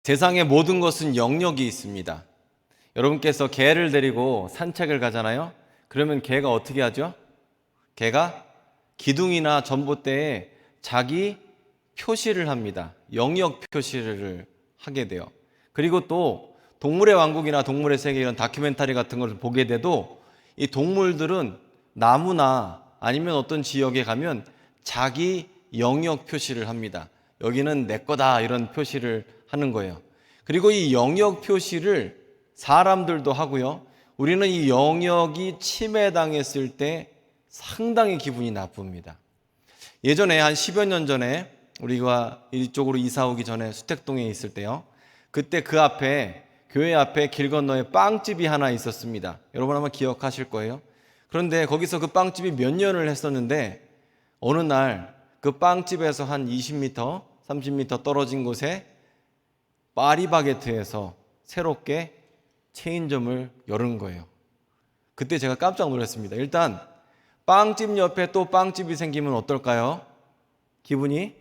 세상의 모든 것은 영역이 있습니다. 여러분께서 개를 데리고 산책을 가잖아요. 그러면 개가 어떻게 하죠? 개가 기둥이나 전봇대에 자기 표시를 합니다. 영역 표시를 하게 돼요. 그리고 또 동물의 왕국이나 동물의 세계 이런 다큐멘터리 같은 걸 보게 돼도 이 동물들은 나무나 아니면 어떤 지역에 가면 자기 영역 표시를 합니다. 여기는 내 거다 이런 표시를 하는 거예요. 그리고 이 영역 표시를 사람들도 하고요. 우리는 이 영역이 침해당했을 때 상당히 기분이 나쁩니다. 예전에 한 10여 년 전에 우리가 이쪽으로 이사 오기 전에 수택동에 있을 때요. 그때 그 앞에 교회 앞에 길 건너에 빵집이 하나 있었습니다. 여러분 아마 기억하실 거예요. 그런데 거기서 그 빵집이 몇 년을 했었는데 어느 날 그 빵집에서 한 20m, 30m 떨어진 곳에 파리바게트에서 새롭게 체인점을 열은 거예요. 그때 제가 깜짝 놀랐습니다. 일단 빵집 옆에 또 빵집이 생기면 어떨까요? 기분이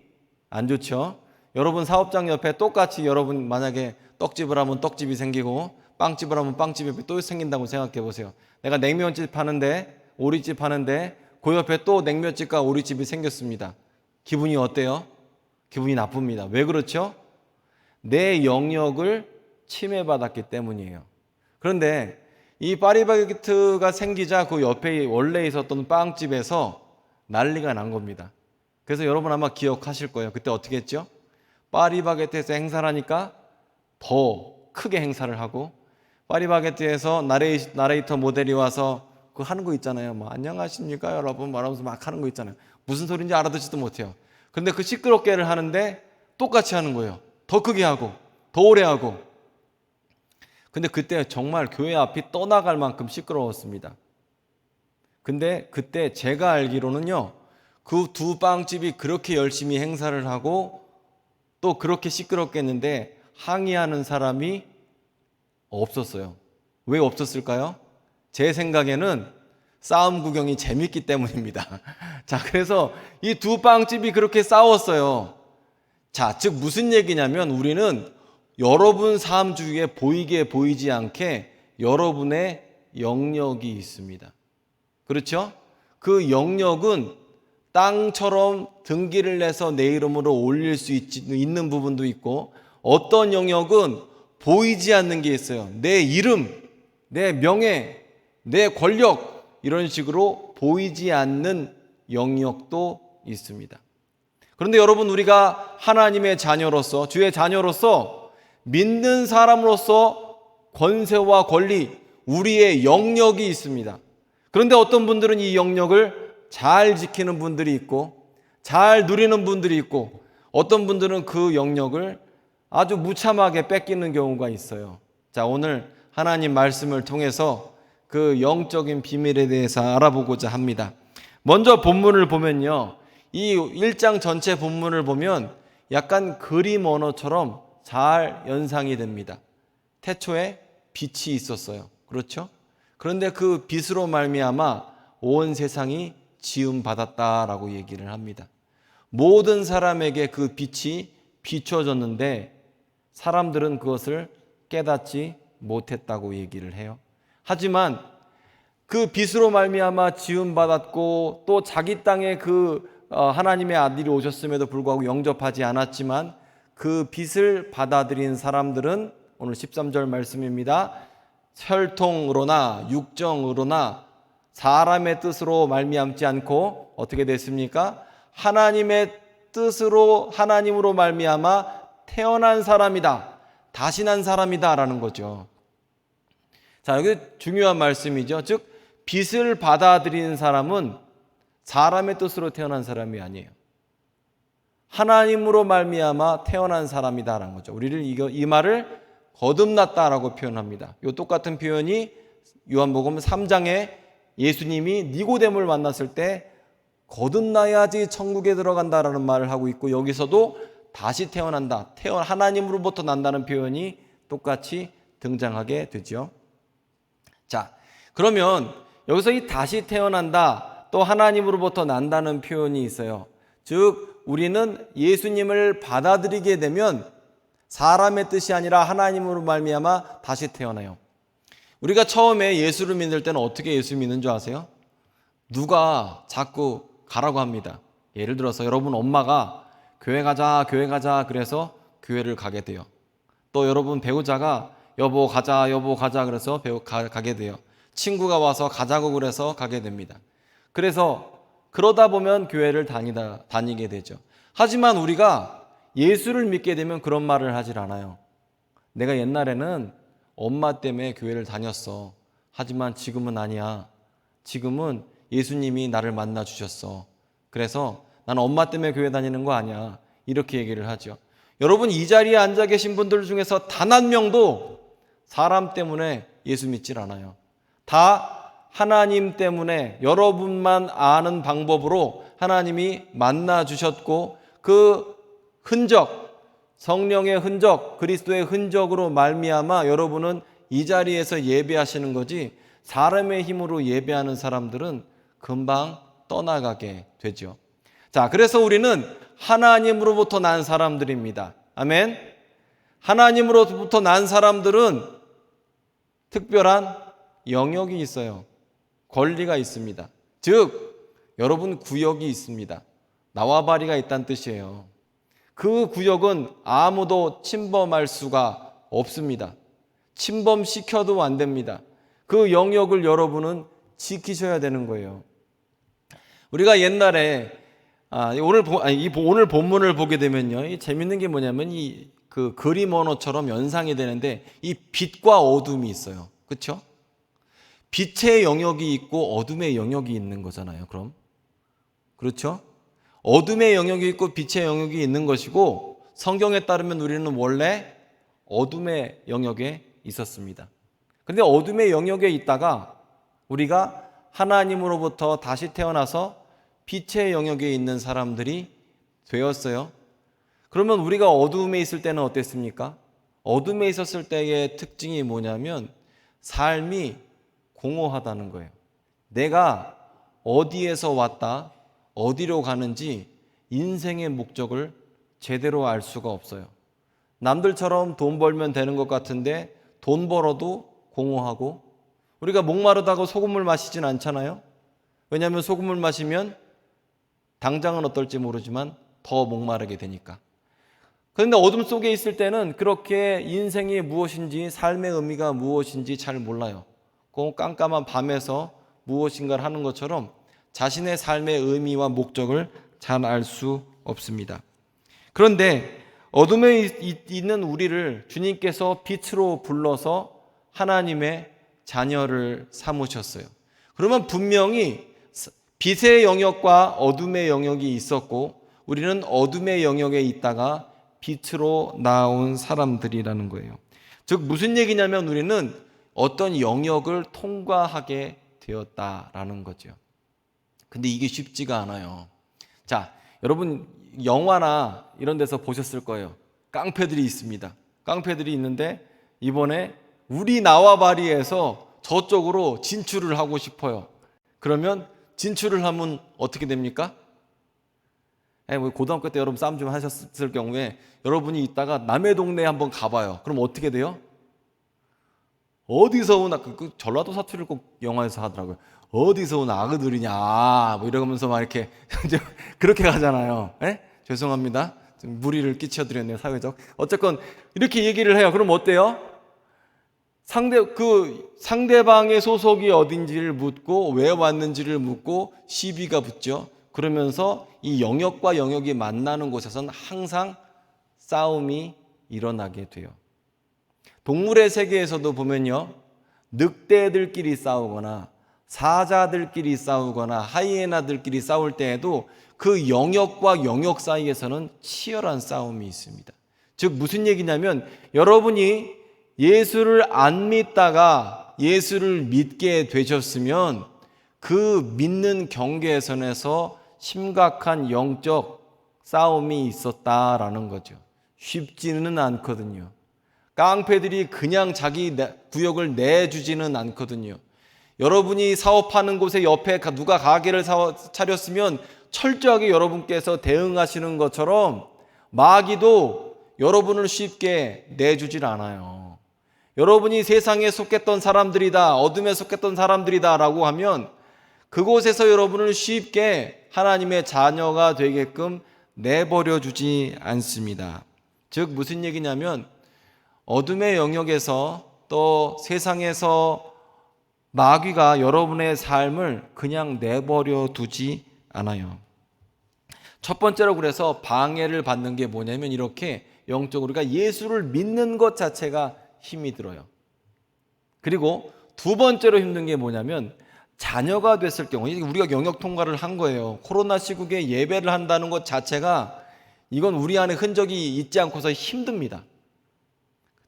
안 좋죠. 여러분 사업장 옆에 똑같이 여러분 만약에 떡집을 하면 떡집이 생기고 빵집을 하면 빵집 옆에 또 생긴다고 생각해 보세요. 내가 냉면집 하는데 오리집 하는데 그 옆에 또 냉면집과 오리집이 생겼습니다. 기분이 어때요? 기분이 나쁩니다. 왜 그렇죠? 내 영역을 침해받았기 때문이에요. 그런데 이 파리바게트가 생기자 그 옆에 원래 있었던 빵집에서 난리가 난 겁니다. 그래서 여러분 아마 기억하실 거예요. 그때 어떻게 했죠? 파리바게트에서 행사를 하니까 더 크게 행사를 하고 파리바게트에서 나레이터 모델이 와서 그 하는 거 있잖아요. 뭐 안녕하십니까 여러분 말하면서 막 하는 거 있잖아요. 무슨 소리인지 알아듣지도 못해요. 그런데 그 시끄럽게를 하는데 똑같이 하는 거예요. 더 크게 하고 더 오래 하고. 근데 그때 정말 교회 앞이 떠나갈 만큼 시끄러웠습니다. 근데 그때 제가 알기로는요, 그 두 빵집이 그렇게 열심히 행사를 하고 또 그렇게 시끄럽게 했는데 항의하는 사람이 없었어요. 왜 없었을까요? 제 생각에는 싸움 구경이 재밌기 때문입니다. 자, 그래서 이 두 빵집이 그렇게 싸웠어요. 자, 즉 무슨 얘기냐면 우리는 여러분 삶 주위에 보이게 보이지 않게 여러분의 영역이 있습니다. 그렇죠? 그 영역은 땅처럼 등기를 내서 내 이름으로 올릴 수 있는 부분도 있고 어떤 영역은 보이지 않는 게 있어요. 내 이름, 내 명예, 내 권력 이런 식으로 보이지 않는 영역도 있습니다. 그런데 여러분 우리가 하나님의 자녀로서 주의 자녀로서 믿는 사람으로서 권세와 권리 우리의 영역이 있습니다. 그런데 어떤 분들은 이 영역을 잘 지키는 분들이 있고 잘 누리는 분들이 있고 어떤 분들은 그 영역을 아주 무참하게 뺏기는 경우가 있어요. 자, 오늘 하나님 말씀을 통해서 그 영적인 비밀에 대해서 알아보고자 합니다. 먼저 본문을 보면요. 이 1장 전체 본문을 보면 약간 그림 언어처럼 잘 연상이 됩니다. 태초에 빛이 있었어요. 그렇죠? 그런데 그 빛으로 말미암아 온 세상이 지음 받았다라고 얘기를 합니다. 모든 사람에게 그 빛이 비춰졌는데 사람들은 그것을 깨닫지 못했다고 얘기를 해요. 하지만 그 빛으로 말미암아 지음 받았고 또 자기 땅에 하나님의 아들이 오셨음에도 불구하고 영접하지 않았지만 그 빛을 받아들인 사람들은 오늘 13절 말씀입니다. 혈통으로나 육정으로나 사람의 뜻으로 말미암지 않고 어떻게 됐습니까? 하나님의 뜻으로 하나님으로 말미암아 태어난 사람이다. 다시 난 사람이다 라는 거죠. 자, 여기 중요한 말씀이죠. 즉 빛을 받아들이는 사람은 사람의 뜻으로 태어난 사람이 아니에요. 하나님으로 말미암아 태어난 사람이다라는 거죠. 우리를 이 말을 거듭났다라고 표현합니다. 이 똑같은 표현이 요한복음 3장에 예수님이 니고데모를 만났을 때 거듭나야지 천국에 들어간다라는 말을 하고 있고 여기서도 다시 태어난다. 하나님으로부터 난다는 표현이 똑같이 등장하게 되죠. 자, 그러면 여기서 이 다시 태어난다 또 하나님으로부터 난다는 표현이 있어요. 즉 우리는 예수님을 받아들이게 되면 사람의 뜻이 아니라 하나님으로 말미암아 다시 태어나요. 우리가 처음에 예수를 믿을 때는 어떻게 예수 믿는 줄 아세요? 누가 자꾸 가라고 합니다. 예를 들어서 여러분 엄마가 교회 가자 그래서 교회를 가게 돼요. 또 여러분 배우자가 여보 가자 그래서 가게 돼요. 친구가 와서 가자고 그래서 가게 됩니다. 그래서 그러다 보면 교회를 다니게 되죠. 하지만 우리가 예수를 믿게 되면 그런 말을 하질 않아요. 내가 옛날에는 엄마 때문에 교회를 다녔어. 하지만 지금은 아니야. 지금은 예수님이 나를 만나 주셨어. 그래서 나는 엄마 때문에 교회 다니는 거 아니야. 이렇게 얘기를 하죠. 여러분, 이 자리에 앉아 계신 분들 중에서 단 한 명도 사람 때문에 예수 믿질 않아요. 다 하나님 때문에 여러분만 아는 방법으로 하나님이 만나 주셨고 그 흔적, 성령의 흔적, 그리스도의 흔적으로 말미암아 여러분은 이 자리에서 예배하시는 거지, 사람의 힘으로 예배하는 사람들은 금방 떠나가게 되죠. 자, 그래서 우리는 하나님으로부터 난 사람들입니다. 아멘. 하나님으로부터 난 사람들은 특별한 영역이 있어요. 권리가 있습니다. 즉 여러분 구역이 있습니다. 나와바리가 있다는 뜻이에요. 그 구역은 아무도 침범할 수가 없습니다. 침범시켜도 안 됩니다. 그 영역을 여러분은 지키셔야 되는 거예요. 우리가 옛날에 오늘 본문을 보게 되면요, 이 재밌는 게 뭐냐면 그 그림 언어처럼 연상이 되는데 이 빛과 어둠이 있어요. 그렇죠? 빛의 영역이 있고 어둠의 영역이 있는 거잖아요. 그럼 그렇죠? 어둠의 영역이 있고 빛의 영역이 있는 것이고, 성경에 따르면 우리는 원래 어둠의 영역에 있었습니다. 그런데 어둠의 영역에 있다가 우리가 하나님으로부터 다시 태어나서 빛의 영역에 있는 사람들이 되었어요. 그러면 우리가 어둠에 있을 때는 어땠습니까? 어둠에 있었을 때의 특징이 뭐냐면 삶이 공허하다는 거예요. 내가 어디에서 왔다, 어디로 가는지 인생의 목적을 제대로 알 수가 없어요. 남들처럼 돈 벌면 되는 것 같은데 돈 벌어도 공허하고, 우리가 목마르다고 소금물 마시진 않잖아요. 왜냐하면 소금물 마시면 당장은 어떨지 모르지만 더 목마르게 되니까. 그런데 어둠 속에 있을 때는 그렇게 인생이 무엇인지, 삶의 의미가 무엇인지 잘 몰라요. 그 깜깜한 밤에서 무엇인가를 하는 것처럼 자신의 삶의 의미와 목적을 잘 알 수 없습니다. 그런데 어둠에 있는 우리를 주님께서 빛으로 불러서 하나님의 자녀를 삼으셨어요. 그러면 분명히 빛의 영역과 어둠의 영역이 있었고, 우리는 어둠의 영역에 있다가 빛으로 나온 사람들이라는 거예요. 즉 무슨 얘기냐면 우리는 어떤 영역을 통과하게 되었다라는 거죠. 근데 이게 쉽지가 않아요. 자, 여러분 영화나 이런 데서 보셨을 거예요. 깡패들이 있습니다. 깡패들이 있는데 이번에 우리 나와바리에서 저쪽으로 진출을 하고 싶어요. 그러면 진출을 하면 어떻게 됩니까? 고등학교 때 여러분 싸움 좀 하셨을 경우에 여러분이 있다가 남의 동네에 한번 가봐요. 그럼 어떻게 돼요? 어디서 온 전라도 사투리를 꼭 영화에서 하더라고요. 어디서 온 아그들이냐 뭐 이러면서 막 이렇게 그렇게 가잖아요. 죄송합니다. 좀 무리를 끼쳐드렸네요, 사회적. 어쨌건 이렇게 얘기를 해요. 그럼 어때요? 상대방의 소속이 어딘지를 묻고 왜 왔는지를 묻고 시비가 붙죠. 그러면서 이 영역과 영역이 만나는 곳에서는 항상 싸움이 일어나게 돼요. 동물의 세계에서도 보면요, 늑대들끼리 싸우거나 사자들끼리 싸우거나 하이에나들끼리 싸울 때에도 그 영역과 영역 사이에서는 치열한 싸움이 있습니다. 즉 무슨 얘기냐면, 여러분이 예수를 안 믿다가 예수를 믿게 되셨으면 그 믿는 경계선에서 심각한 영적 싸움이 있었다라는 거죠. 쉽지는 않거든요. 깡패들이 그냥 자기 구역을 내주지는 않거든요. 여러분이 사업하는 곳에 옆에 누가 가게를 차렸으면 철저하게 여러분께서 대응하시는 것처럼 마귀도 여러분을 쉽게 내주질 않아요. 여러분이 세상에 속했던 사람들이다, 어둠에 속했던 사람들이다 라고 하면 그곳에서 여러분을 쉽게 하나님의 자녀가 되게끔 내버려 주지 않습니다. 즉 무슨 얘기냐면 어둠의 영역에서 또 세상에서 마귀가 여러분의 삶을 그냥 내버려 두지 않아요. 첫 번째로 그래서 방해를 받는 게 뭐냐면 이렇게 영적으로 우리가 예수를 믿는 것 자체가 힘이 들어요. 그리고 두 번째로 힘든 게 뭐냐면 자녀가 됐을 경우, 우리가 영역 통과를 한 거예요. 코로나 시국에 예배를 한다는 것 자체가 이건 우리 안에 흔적이 있지 않고서 힘듭니다.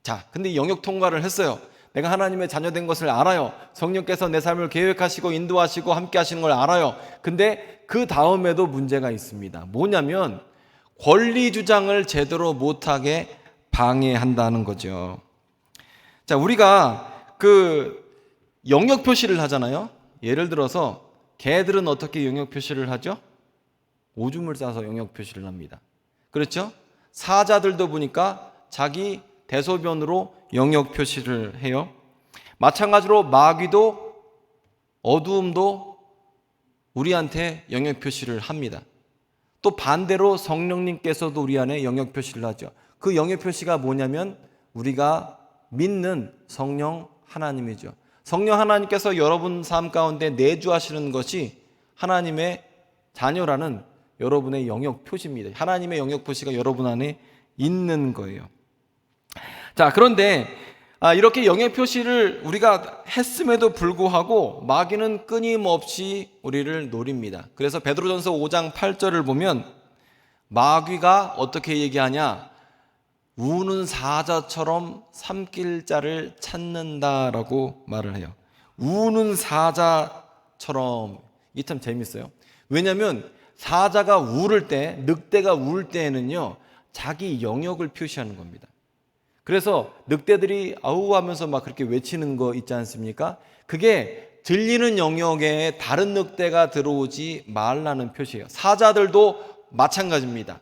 자, 근데 영역 통과를 했어요. 내가 하나님의 자녀된 것을 알아요. 성령께서 내 삶을 계획하시고 인도하시고 함께 하시는 걸 알아요. 근데 그 다음에도 문제가 있습니다. 뭐냐면 권리 주장을 제대로 못하게 방해한다는 거죠. 자, 우리가 그 영역 표시를 하잖아요. 예를 들어서 개들은 어떻게 영역 표시를 하죠? 오줌을 싸서 영역 표시를 합니다. 그렇죠? 사자들도 보니까 자기 대소변으로 영역 표시를 해요. 마찬가지로 마귀도 어두움도 우리한테 영역 표시를 합니다. 또 반대로 성령님께서도 우리 안에 영역 표시를 하죠. 그 영역 표시가 뭐냐면 우리가 믿는 성령 하나님이죠. 성령 하나님께서 여러분 삶 가운데 내주하시는 것이 하나님의 자녀라는 여러분의 영역 표시입니다. 하나님의 영역 표시가 여러분 안에 있는 거예요. 자, 그런데 이렇게 영역 표시를 우리가 했음에도 불구하고 마귀는 끊임없이 우리를 노립니다. 그래서 베드로전서 5장 8절을 보면 마귀가 어떻게 얘기하냐? 우는 사자처럼 삼킬 자를 찾는다라고 말을 해요. 우는 사자처럼. 이게 참 재밌어요. 왜냐하면 사자가 울을 때, 늑대가 울 때에는요 자기 영역을 표시하는 겁니다. 그래서 늑대들이 아우 하면서 막 그렇게 외치는 거 있지 않습니까? 그게 들리는 영역에 다른 늑대가 들어오지 말라는 표시예요. 사자들도 마찬가지입니다.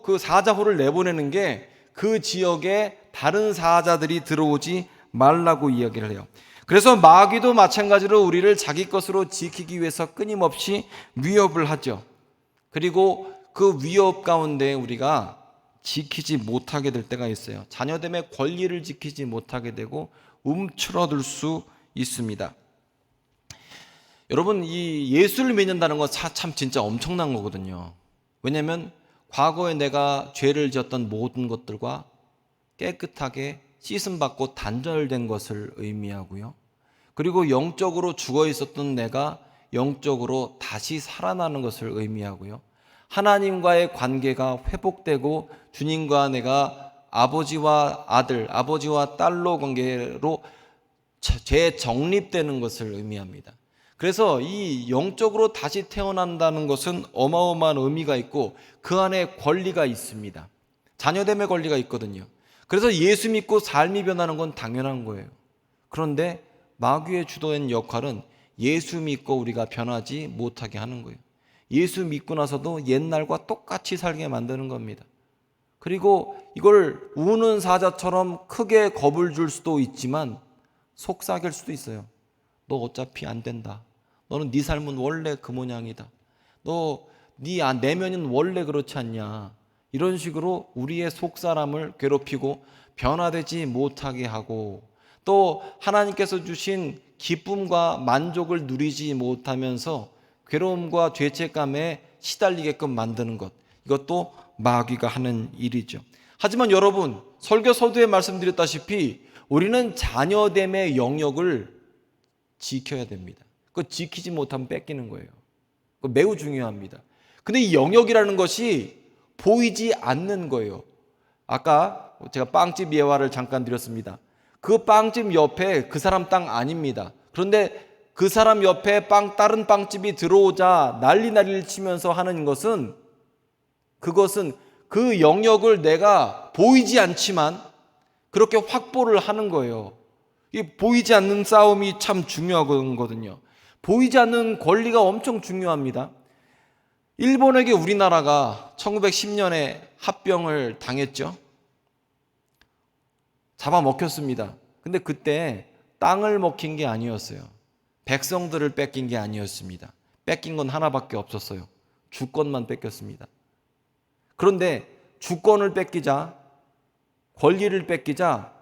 그 사자호를 내보내는 게 그 지역에 다른 사자들이 들어오지 말라고 이야기를 해요. 그래서 마귀도 마찬가지로 우리를 자기 것으로 지키기 위해서 끊임없이 위협을 하죠. 그리고 그 위협 가운데 우리가 지키지 못하게 될 때가 있어요. 자녀됨의 권리를 지키지 못하게 되고 움츠러들 수 있습니다. 여러분, 이 예수를 믿는다는 건 참 진짜 엄청난 거거든요. 왜냐하면 과거에 내가 죄를 지었던 모든 것들과 깨끗하게 씻음받고 단절된 것을 의미하고요. 그리고 영적으로 죽어 있었던 내가 영적으로 다시 살아나는 것을 의미하고요. 하나님과의 관계가 회복되고 주님과 내가 아버지와 아들, 아버지와 딸로 관계로 재정립되는 것을 의미합니다. 그래서 이 영적으로 다시 태어난다는 것은 어마어마한 의미가 있고 그 안에 권리가 있습니다. 자녀됨의 권리가 있거든요. 그래서 예수 믿고 삶이 변하는 건 당연한 거예요. 그런데 마귀의 주도한 역할은 예수 믿고 우리가 변하지 못하게 하는 거예요. 예수 믿고 나서도 옛날과 똑같이 살게 만드는 겁니다. 그리고 이걸 우는 사자처럼 크게 겁을 줄 수도 있지만 속삭일 수도 있어요. 너 어차피 안 된다. 너는 네 삶은 원래 그 모양이다. 너 네 내면은 원래 그렇지 않냐. 이런 식으로 우리의 속사람을 괴롭히고 변화되지 못하게 하고 또 하나님께서 주신 기쁨과 만족을 누리지 못하면서 괴로움과 죄책감에 시달리게끔 만드는 것. 이것도 마귀가 하는 일이죠. 하지만 여러분, 설교 서두에 말씀드렸다시피 우리는 자녀됨의 영역을 지켜야 됩니다. 그거 지키지 못하면 뺏기는 거예요. 그거 매우 중요합니다. 근데 이 영역이라는 것이 보이지 않는 거예요. 아까 제가 빵집 예화를 잠깐 드렸습니다. 그 빵집 옆에 그 사람 땅 아닙니다. 그런데 그 사람 옆에 다른 빵집이 들어오자 난리를 치면서 하는 것은 그것은 그 영역을 내가 보이지 않지만 그렇게 확보를 하는 거예요. 이 보이지 않는 싸움이 참 중요하거든요. 보이지 않는 권리가 엄청 중요합니다. 일본에게 우리나라가 1910년에 합병을 당했죠. 잡아먹혔습니다. 근데 그때 땅을 먹힌 게 아니었어요. 백성들을 뺏긴 게 아니었습니다. 뺏긴 건 하나밖에 없었어요. 주권만 뺏겼습니다. 그런데 주권을 뺏기자, 권리를 뺏기자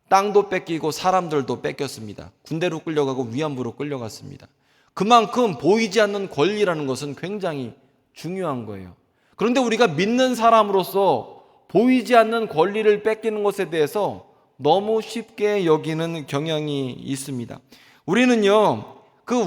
땅도 뺏기고 사람들도 뺏겼습니다. 군대로 끌려가고 위안부로 끌려갔습니다. 그만큼 보이지 않는 권리라는 것은 굉장히 중요한 거예요. 그런데 우리가 믿는 사람으로서 보이지 않는 권리를 뺏기는 것에 대해서 너무 쉽게 여기는 경향이 있습니다. 우리는요,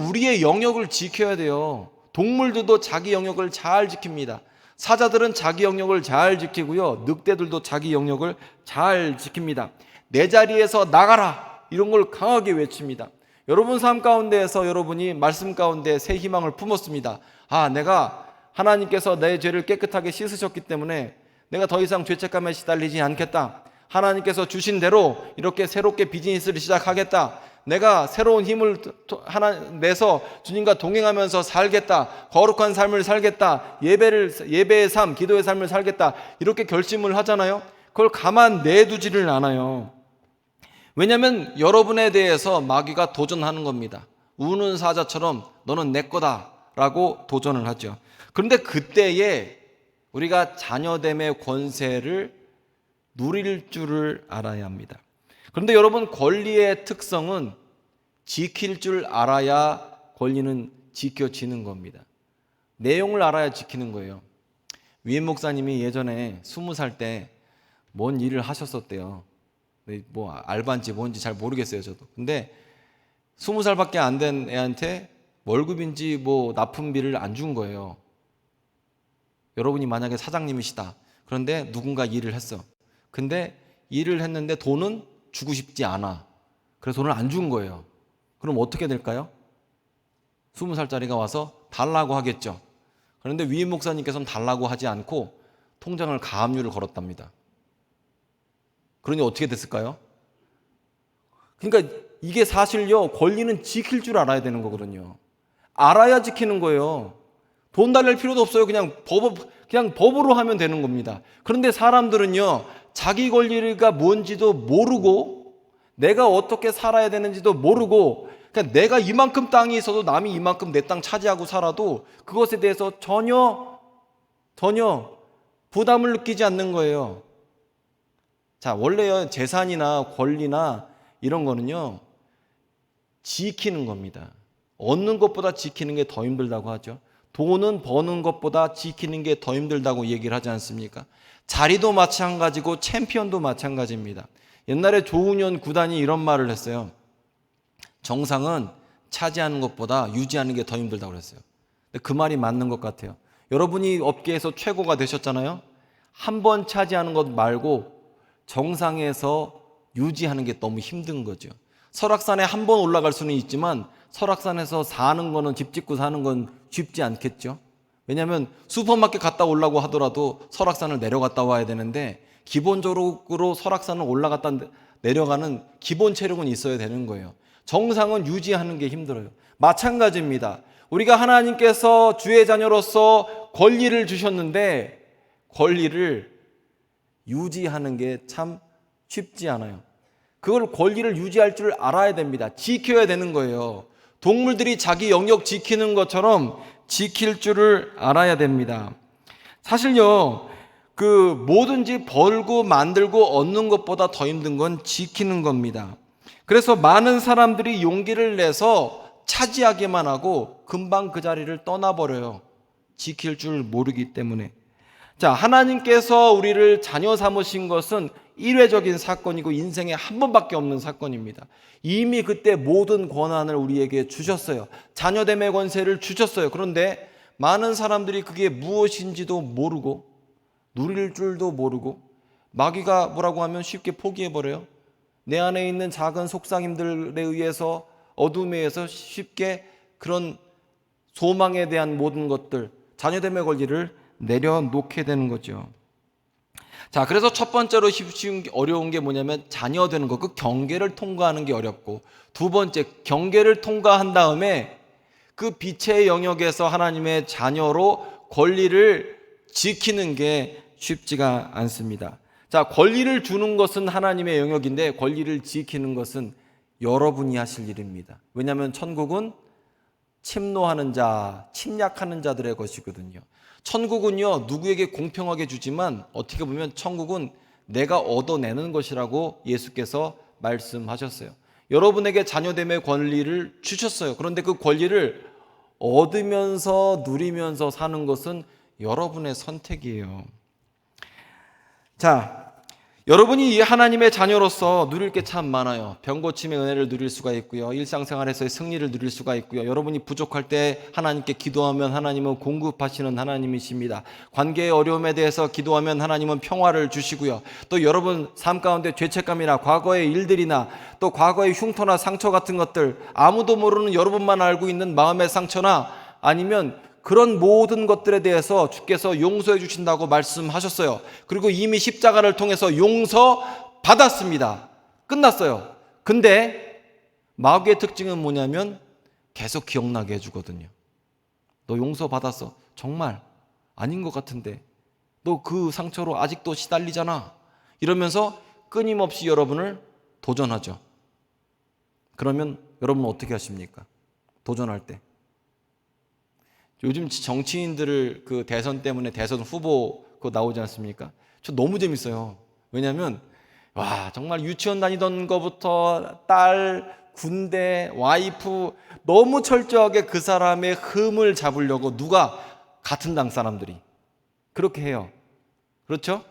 우리의 영역을 지켜야 돼요. 동물들도 자기 영역을 잘 지킵니다. 사자들은 자기 영역을 잘 지키고요, 늑대들도 자기 영역을 잘 지킵니다. 내 자리에서 나가라, 이런 걸 강하게 외칩니다. 여러분 삶 가운데에서 여러분이 말씀 가운데 새 희망을 품었습니다. 내가 하나님께서 내 죄를 깨끗하게 씻으셨기 때문에 내가 더 이상 죄책감에 시달리지 않겠다. 하나님께서 주신 대로 이렇게 새롭게 비즈니스를 시작하겠다. 내가 새로운 힘을 내서 주님과 동행하면서 살겠다. 거룩한 삶을 살겠다. 예배의 삶, 기도의 삶을 살겠다. 이렇게 결심을 하잖아요. 그걸 가만 내두지를 않아요. 왜냐하면 여러분에 대해서 마귀가 도전하는 겁니다. 우는 사자처럼 너는 내 거다라고 도전을 하죠. 그런데 그때에 우리가 자녀됨의 권세를 누릴 줄을 알아야 합니다. 그런데 여러분, 권리의 특성은 지킬 줄 알아야 권리는 지켜지는 겁니다. 내용을 알아야 지키는 거예요. 위임 목사님이 예전에 20살 때 뭔 일을 하셨었대요. 뭐 알바인지 뭔지 잘 모르겠어요, 저도. 근데 20살밖에 안 된 애한테 월급인지 뭐 납품비를 안 준 거예요. 여러분이 만약에 사장님이시다. 그런데 누군가 일을 했어. 근데 일을 했는데 돈은 주고 싶지 않아. 그래서 돈을 안 준 거예요. 그럼 어떻게 될까요? 20살짜리가 와서 달라고 하겠죠. 그런데 위임 목사님께서는 달라고 하지 않고 통장을 가압류를 걸었답니다. 그러니 어떻게 됐을까요? 그러니까 이게 사실요, 권리는 지킬 줄 알아야 되는 거거든요. 알아야 지키는 거예요. 돈 달랠 필요도 없어요. 그냥 법으로 하면 되는 겁니다. 그런데 사람들은요, 자기 권리가 뭔지도 모르고 내가 어떻게 살아야 되는지도 모르고, 그러니까 내가 이만큼 땅이 있어도 남이 이만큼 내 땅 차지하고 살아도 그것에 대해서 전혀 부담을 느끼지 않는 거예요. 자, 원래요, 재산이나 권리나 이런 거는요, 지키는 겁니다. 얻는 것보다 지키는 게 더 힘들다고 하죠. 돈은 버는 것보다 지키는 게 더 힘들다고 얘기를 하지 않습니까? 자리도 마찬가지고 챔피언도 마찬가지입니다. 옛날에 조훈현 구단이 이런 말을 했어요. 정상은 차지하는 것보다 유지하는 게 더 힘들다고 그랬어요. 근데 그 말이 맞는 것 같아요. 여러분이 업계에서 최고가 되셨잖아요. 한 번 차지하는 것 말고 정상에서 유지하는 게 너무 힘든 거죠. 설악산에 한 번 올라갈 수는 있지만 설악산에서 사는 거는, 집 짓고 사는 건 쉽지 않겠죠. 왜냐하면 슈퍼마켓 갔다 오려고 하더라도 설악산을 내려갔다 와야 되는데 기본적으로 설악산을 올라갔다 내려가는 기본 체력은 있어야 되는 거예요. 정상은 유지하는 게 힘들어요. 마찬가지입니다. 우리가 하나님께서 주의 자녀로서 권리를 주셨는데 권리를 유지하는 게 참 쉽지 않아요. 그걸 권리를 유지할 줄 알아야 됩니다. 지켜야 되는 거예요. 동물들이 자기 영역 지키는 것처럼 지킬 줄을 알아야 됩니다. 사실요, 뭐든지 벌고 만들고 얻는 것보다 더 힘든 건 지키는 겁니다. 그래서 많은 사람들이 용기를 내서 차지하기만 하고 금방 그 자리를 떠나버려요. 지킬 줄 모르기 때문에. 자, 하나님께서 우리를 자녀 삼으신 것은 일회적인 사건이고 인생에 한 번밖에 없는 사건입니다. 이미 그때 모든 권한을 우리에게 주셨어요. 자녀됨의 권세를 주셨어요. 그런데 많은 사람들이 그게 무엇인지도 모르고 누릴 줄도 모르고 마귀가 뭐라고 하면 쉽게 포기해버려요. 내 안에 있는 작은 속삭임들에 의해서, 어둠에 의해서 쉽게 그런 소망에 대한 모든 것들, 자녀됨의 권리를 내려놓게 되는 거죠. 자, 그래서 첫 번째로 어려운 게 뭐냐면 자녀 되는 거, 그 경계를 통과하는 게 어렵고, 두 번째, 경계를 통과한 다음에 그 빛의 영역에서 하나님의 자녀로 권리를 지키는 게 쉽지가 않습니다. 자, 권리를 주는 것은 하나님의 영역인데 권리를 지키는 것은 여러분이 하실 일입니다. 왜냐하면 천국은 침노하는 자, 침략하는 자들의 것이거든요. 천국은요, 누구에게 공평하게 주지만 어떻게 보면 천국은 내가 얻어내는 것이라고 예수께서 말씀하셨어요. 여러분에게 자녀됨의 권리를 주셨어요. 그런데 그 권리를 얻으면서 누리면서 사는 것은 여러분의 선택이에요. 자, 여러분이 이 하나님의 자녀로서 누릴 게 참 많아요. 병고침의 은혜를 누릴 수가 있고요. 일상생활에서의 승리를 누릴 수가 있고요. 여러분이 부족할 때 하나님께 기도하면 하나님은 공급하시는 하나님이십니다. 관계의 어려움에 대해서 기도하면 하나님은 평화를 주시고요. 또 여러분 삶 가운데 죄책감이나 과거의 일들이나 또 과거의 흉터나 상처 같은 것들, 아무도 모르는 여러분만 알고 있는 마음의 상처나 아니면 그런 모든 것들에 대해서 주께서 용서해 주신다고 말씀하셨어요. 그리고 이미 십자가를 통해서 용서받았습니다. 끝났어요. 근데 마귀의 특징은 뭐냐면 계속 기억나게 해주거든요. 너 용서받았어. 정말 아닌 것 같은데 너 그 상처로 아직도 시달리잖아. 이러면서 끊임없이 여러분을 도전하죠. 그러면 여러분은 어떻게 하십니까? 도전할 때. 요즘 정치인들을 그 대선 때문에 대선 후보 그거 나오지 않습니까? 저 너무 재밌어요. 왜냐하면 와 정말 유치원 다니던 거부터 딸, 군대, 와이프 너무 철저하게 그 사람의 흠을 잡으려고 누가 같은 당 사람들이 그렇게 해요. 그렇죠?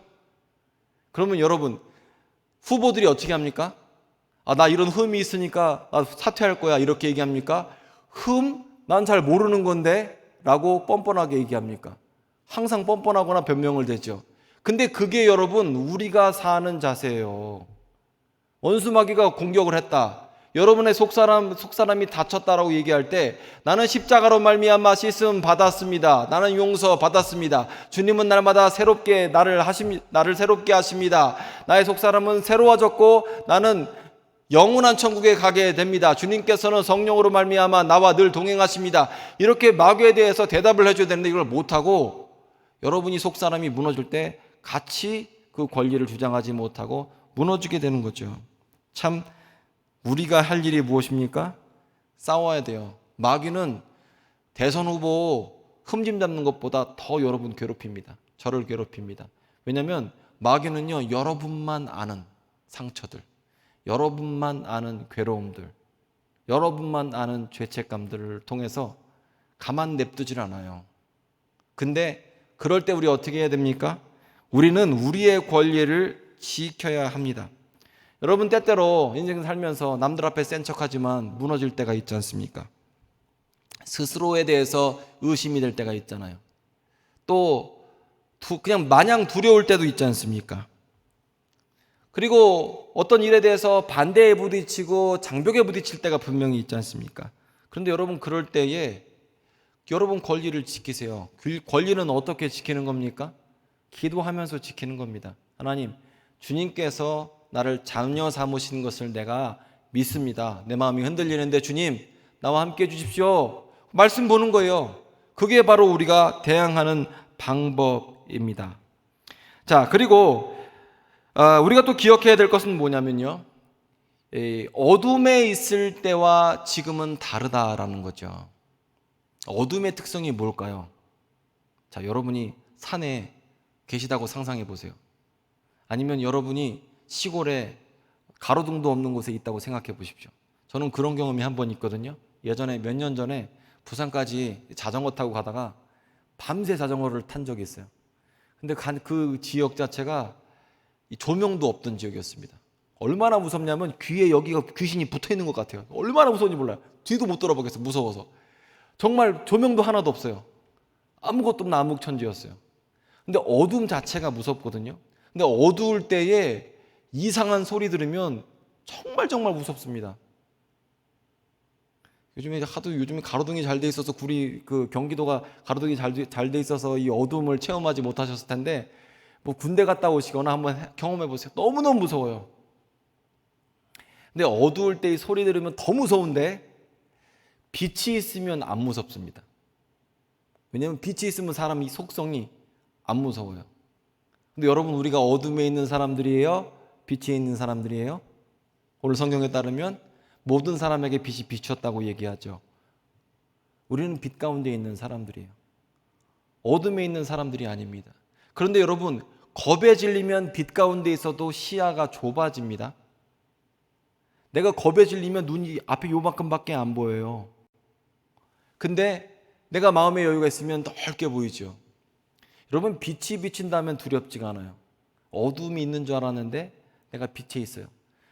그러면 여러분 후보들이 어떻게 합니까? 아, 나 이런 흠이 있으니까 나 사퇴할 거야 이렇게 얘기합니까? 흠? 난 잘 모르는 건데 라고 뻔뻔하게 얘기합니까? 항상 뻔뻔하거나 변명을 대죠. 근데 그게 여러분 우리가 사는 자세예요. 원수마귀가 공격을 했다. 여러분의 속사람이 다쳤다라고 얘기할 때 나는 십자가로 말미암아 씻음 받았습니다. 나는 용서 받았습니다. 주님은 날마다 새롭게 나를 새롭게 하십니다. 나의 속사람은 새로워졌고 나는 영원한 천국에 가게 됩니다. 주님께서는 성령으로 말미암아 나와 늘 동행하십니다. 이렇게 마귀에 대해서 대답을 해줘야 되는데 이걸 못하고 여러분이 속사람이 무너질 때 같이 그 권리를 주장하지 못하고 무너지게 되는 거죠. 참 우리가 할 일이 무엇입니까? 싸워야 돼요. 마귀는 대선 후보 흠집 잡는 것보다 더 여러분 괴롭힙니다. 저를 괴롭힙니다. 왜냐하면 마귀는요 여러분만 아는 상처들, 여러분만 아는 괴로움들, 여러분만 아는 죄책감들을 통해서 가만 냅두질 않아요. 근데 그럴 때 우리 어떻게 해야 됩니까? 우리는 우리의 권리를 지켜야 합니다. 여러분 때때로 인생 살면서 남들 앞에 센 척하지만 무너질 때가 있지 않습니까? 스스로에 대해서 의심이 될 때가 있잖아요. 또 그냥 마냥 두려울 때도 있지 않습니까? 그리고 어떤 일에 대해서 반대에 부딪히고 장벽에 부딪힐 때가 분명히 있지 않습니까? 그런데 여러분 그럴 때에 여러분 권리를 지키세요. 권리는 어떻게 지키는 겁니까? 기도하면서 지키는 겁니다. 하나님, 주님께서 나를 자녀 삼으신 것을 내가 믿습니다. 내 마음이 흔들리는데 주님, 나와 함께 해주십시오. 말씀 보는 거예요. 그게 바로 우리가 대항하는 방법입니다. 자, 그리고 우리가 또 기억해야 될 것은 뭐냐면요. 어둠에 있을 때와 지금은 다르다라는 거죠. 어둠의 특성이 뭘까요? 자, 여러분이 산에 계시다고 상상해 보세요. 아니면 여러분이 시골에 가로등도 없는 곳에 있다고 생각해 보십시오. 저는 그런 경험이 한 번 있거든요. 예전에 몇 년 전에 부산까지 자전거 타고 가다가 밤새 자전거를 탄 적이 있어요. 근데 그 지역 자체가 조명도 없던 지역이었습니다. 얼마나 무섭냐면 귀에 여기가 귀신이 붙어 있는 것 같아요. 얼마나 무서운지 몰라요. 뒤도 못 돌아보겠어요. 무서워서. 정말 조명도 하나도 없어요. 아무것도 없는 암흑천지였어요. 근데 어둠 자체가 무섭거든요. 근데 어두울 때에 이상한 소리 들으면 정말 무섭습니다. 요즘에 가로등이 잘 돼 있어서 그 경기도가 가로등이 잘 돼 있어서 이 어둠을 체험하지 못하셨을 텐데 뭐 군대 갔다 오시거나 한번 경험해 보세요. 너무너무 무서워요. 근데 어두울 때 이 소리 들으면 더 무서운데 빛이 있으면 안 무섭습니다. 왜냐하면 빛이 있으면 사람이 속성이 안 무서워요. 근데 여러분, 우리가 어둠에 있는 사람들이에요? 빛에 있는 사람들이에요? 오늘 성경에 따르면 모든 사람에게 빛이 비쳤다고 얘기하죠. 우리는 빛 가운데 있는 사람들이에요. 어둠에 있는 사람들이 아닙니다. 그런데 여러분, 겁에 질리면 빛 가운데 있어도 시야가 좁아집니다. 내가 겁에 질리면 눈이 앞에 요만큼밖에 안 보여요. 근데 내가 마음의 여유가 있으면 넓게 보이죠. 여러분, 빛이 비친다면 두렵지가 않아요. 어둠이 있는 줄 알았는데 내가 빛에 있어요.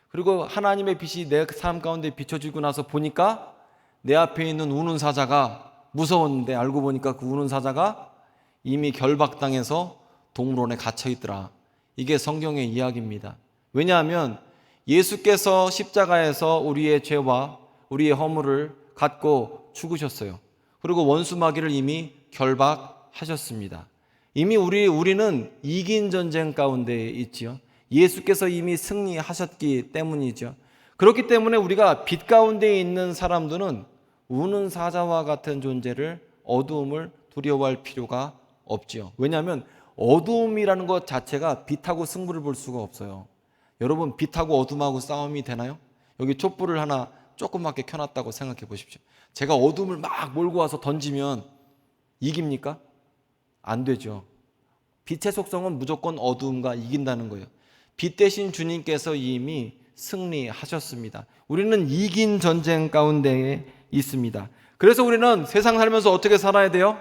그리고 하나님의 빛이 내 삶 가운데 비춰지고 나서 보니까 내 앞에 있는 우는 사자가 무서웠는데 알고 보니까 그 우는 사자가 이미 결박당해서 동물원에 갇혀 있더라. 이게 성경의 이야기입니다. 왜냐하면 예수께서 십자가에서 우리의 죄와 우리의 허물을 갖고 죽으셨어요. 그리고 원수 마귀를 이미 결박하셨습니다. 이미 우리는 이긴 전쟁 가운데 있지요. 예수께서 이미 승리하셨기 때문이죠. 그렇기 때문에 우리가 빛 가운데 있는 사람들은 우는 사자와 같은 존재를, 어두움을 두려워할 필요가 없지요. 왜냐하면 어두움이라는 것 자체가 빛하고 승부를 볼 수가 없어요. 여러분, 빛하고 어둠하고 싸움이 되나요? 여기 촛불을 하나 조그맣게 켜놨다고 생각해 보십시오. 제가 어둠을 막 몰고 와서 던지면 이깁니까? 안 되죠. 빛의 속성은 무조건 어두움과 이긴다는 거예요. 빛 대신 주님께서 이미 승리하셨습니다. 우리는 이긴 전쟁 가운데에 있습니다. 그래서 우리는 세상 살면서 어떻게 살아야 돼요?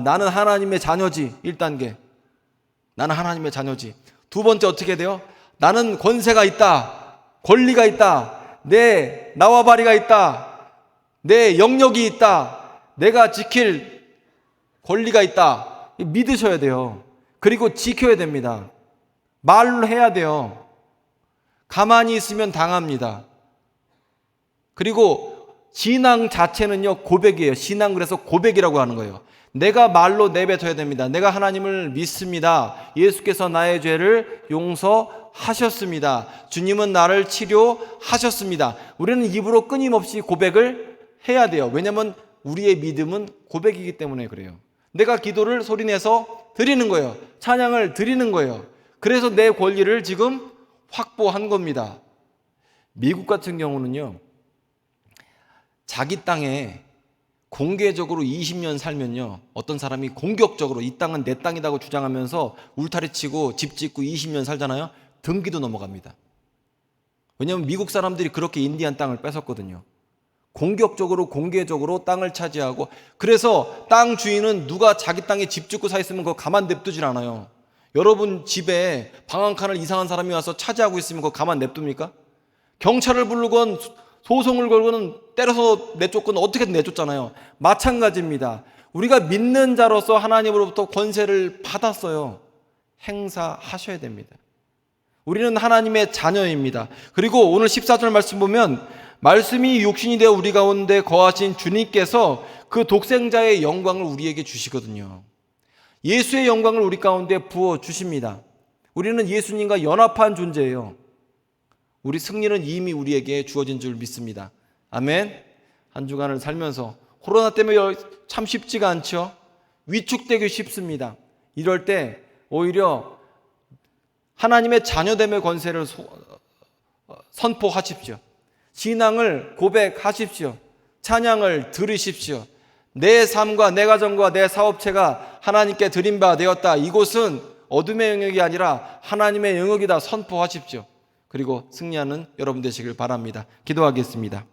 나는 하나님의 자녀지. 1단계. 나는 하나님의 자녀지. 두 번째, 어떻게 돼요? 나는 권세가 있다. 권리가 있다. 내 나와바리가 있다. 내 영역이 있다. 내가 지킬 권리가 있다. 믿으셔야 돼요. 그리고 지켜야 됩니다. 말로 해야 돼요. 가만히 있으면 당합니다. 그리고 신앙 자체는요, 고백이에요. 신앙, 그래서 고백이라고 하는 거예요. 내가 말로 내뱉어야 됩니다. 내가 하나님을 믿습니다. 예수께서 나의 죄를 용서하셨습니다. 주님은 나를 치료하셨습니다. 우리는 입으로 끊임없이 고백을 해야 돼요. 왜냐하면 우리의 믿음은 고백이기 때문에 그래요. 내가 기도를 소리내서 드리는 거예요. 찬양을 드리는 거예요. 그래서 내 권리를 지금 확보한 겁니다. 미국 같은 경우는요, 자기 땅에 공개적으로 20년 살면요, 어떤 사람이 공격적으로 이 땅은 내 땅이라고 주장하면서 울타리 치고 집 짓고 20년 살잖아요. 등기도 넘어갑니다. 왜냐하면 미국 사람들이 그렇게 인디안 땅을 뺏었거든요. 공격적으로 공개적으로 땅을 차지하고, 그래서 땅 주인은 누가 자기 땅에 집 짓고 사 있으면 그거 가만 냅두질 않아요. 여러분 집에 방 한 칸을 이상한 사람이 와서 차지하고 있으면 그거 가만 냅둡니까? 경찰을 부르건 소송을 걸고는 때려서 내쫓건 어떻게든 내쫓잖아요. 마찬가지입니다. 우리가 믿는 자로서 하나님으로부터 권세를 받았어요. 행사하셔야 됩니다. 우리는 하나님의 자녀입니다. 그리고 오늘 14절 말씀 보면, 말씀이 육신이 되어 우리 가운데 거하신 주님께서 그 독생자의 영광을 우리에게 주시거든요. 예수의 영광을 우리 가운데 부어 주십니다. 우리는 예수님과 연합한 존재예요. 우리 승리는 이미 우리에게 주어진 줄 믿습니다. 아멘. 한 주간을 살면서 코로나 때문에 참 쉽지가 않죠. 위축되기 쉽습니다. 이럴 때 오히려 하나님의 자녀됨의 권세를 선포하십시오. 신앙을 고백하십시오. 찬양을 들으십시오. 내 삶과 내 가정과 내 사업체가 하나님께 드린 바 되었다. 이곳은 어둠의 영역이 아니라 하나님의 영역이다. 선포하십시오. 그리고 승리하는 여러분 되시길 바랍니다. 기도하겠습니다.